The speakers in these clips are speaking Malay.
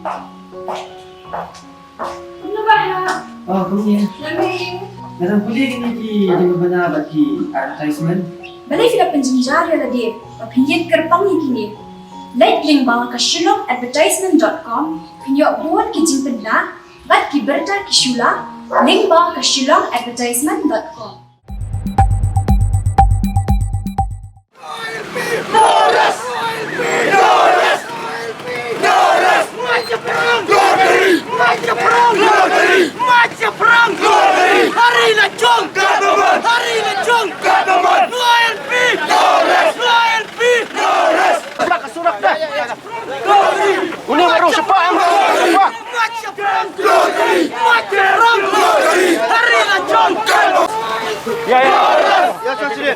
Ano ba ha? Oh, kuya. Lamig. Narang kuya gini di mana bagi advertisement. Balay sila penjenjar ya lagi. Papinjit kerpang ini. Like link bawah ke shillongadvertisement.com. Pinyo buat kijing pedla. Bat kiberta kishula. Link bawah ke shillongadvertisement.com. Macam perang hari lacung hari lacung LP surak dah ini baru sepak macam perang hari lacung ya Presiden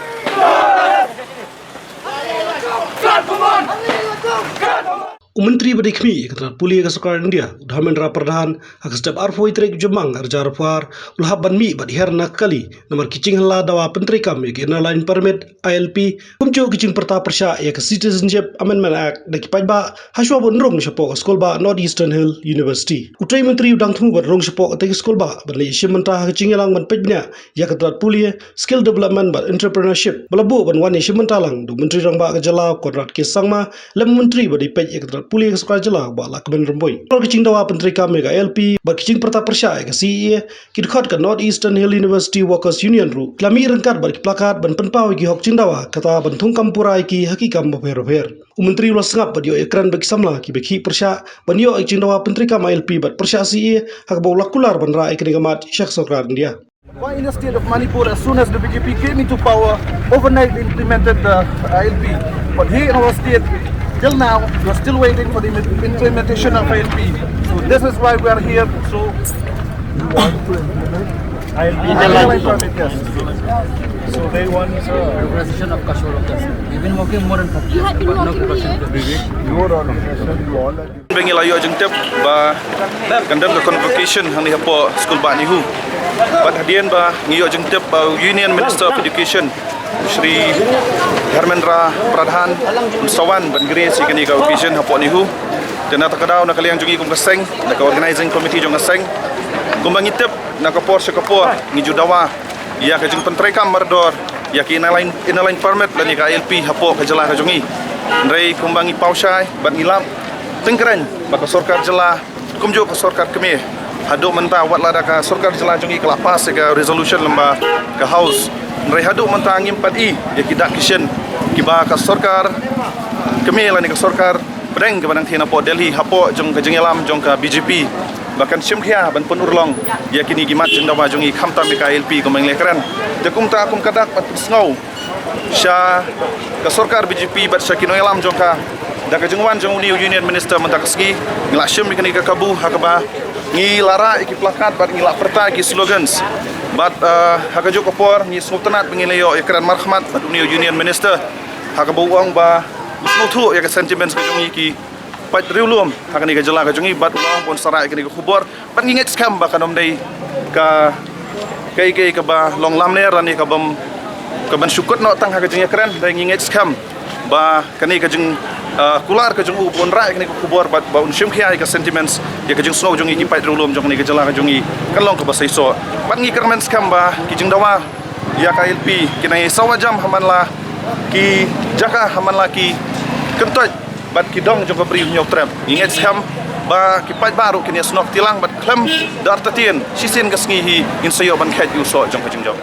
Menteri Berdikmi kata puli ke Sekar India Dharmendra Pradhan akan setiap arfoi trek jemang arjar puar ulhab banmi bad herna kali nomor kicing hala dawa penteri kami ke line permit ILP kumcu kicing perta persya ya ke Citizenship Amendment Act da kipajba haswa bonrong syapok skol ba Northeastern Hill University utrai menteri udang thumu bad rong syapok te skol ba bali shimenta kicing lang ban pejnya ya ke trat puli skill development bad entrepreneurship balabu ban wani shimenta lang du menteri rang ba ke jala kodrat ke sangma lem menteri badi pej ya ke puli ke sekolah jela bala kemen remboi kalau kicing dawa penteri kami ke LP bar kicing perta persya ke CEA kidkhot ke Northeastern Hill University Workers Union ru klami rengkat bar plakat ban penpau ki hok cindawa kata ban thungkam pura ki hakikam bher menteri ulas sengap badio ekran bagi samla ki beki persya ban yo kicing dawa penteri kam LP bar persya CEA hak bau lakular ban ra ekni gamat Sheikh Sokran dia. Why in the state of Manipur, as soon as the BJP came into power, overnight they implemented the ILP. But here in our state, till now, we are still waiting for the implementation of ILP. So this is why we are here. So ILP yes. So they want regularization of Kashmir. We've been working more than 40 years, but no regularization of the Bengi layu jengtep ba kandam ke convocation hang ni hapo school ba ni hu. Bat hadian ba ngiyo jengtep ba Union Minister of Education Shri Dharmendra Pradhan Sawan ban Grace ikani ka occasion hapo ni hu. Dana takadaw na kaliang jungi kum kaseng na ka organizing committee jong kaseng. Kumbang itep na kapor sa kapor ngi judawa ya ka jeng pentrai kam mardor ya ki inline permit lani ka LP hapo ka jela ka jungi. Ndrei kumbang i pausai ban ngilap tengkeren baka sorkar jela kumjo ka sorkar kemi haduk menta wat lada ka sorkar jela jungi kelapas ka resolution lamba ka house ndrei haduk menta ngim 4i ya kidak kishen kiba ka sorkar kemi lani ka sorkar breng ke banang thina po Delhi hapo jong ka jengelam jong ka BJP bahkan simkhia ban pun urlong ya kini gimat jendawa jungi khamtam ka LP ko menglekran jakum ta akum kadak pat snow sha ka sorkar BJP bat sakino elam jong ka daga jengwan jong Union Minister mentakski ngila syem ikani ka kabu hakaba ngilara iki plakat bat ngila perta iki slogans bat hakajo kopor ngi sultanat pengilayo ikran marhamat bat Union Minister hakaba uang ba smutu ya ka sentiments ka jong iki pat riulum hakani ka jela ka jong bat uang pon sara ikani ka khubor bat nginget scam ba kanom dei ka kai ka ba long lamner ani ka bam ka ban syukut no tang haka jeng kran dai nginget scam ba kani ka jeng kular ka jung upon ra kini ko kubor ba unsyum khia ka sentiments ya ka jung snow jung iki pai rulum jung ni ka jala ka jung i kalong ka basai so pat ngi kermen skam ba ki jung dawa ya ka LP kinai sawajam hamanla ki jaka hamanla ki kentot bat ki dong jung ka bri nyok trap inget skam ba ki pai baru kini snok tilang bat klam dar tatien sisin ka sngi hi in sayo ban khat yu so jung ka jung jaw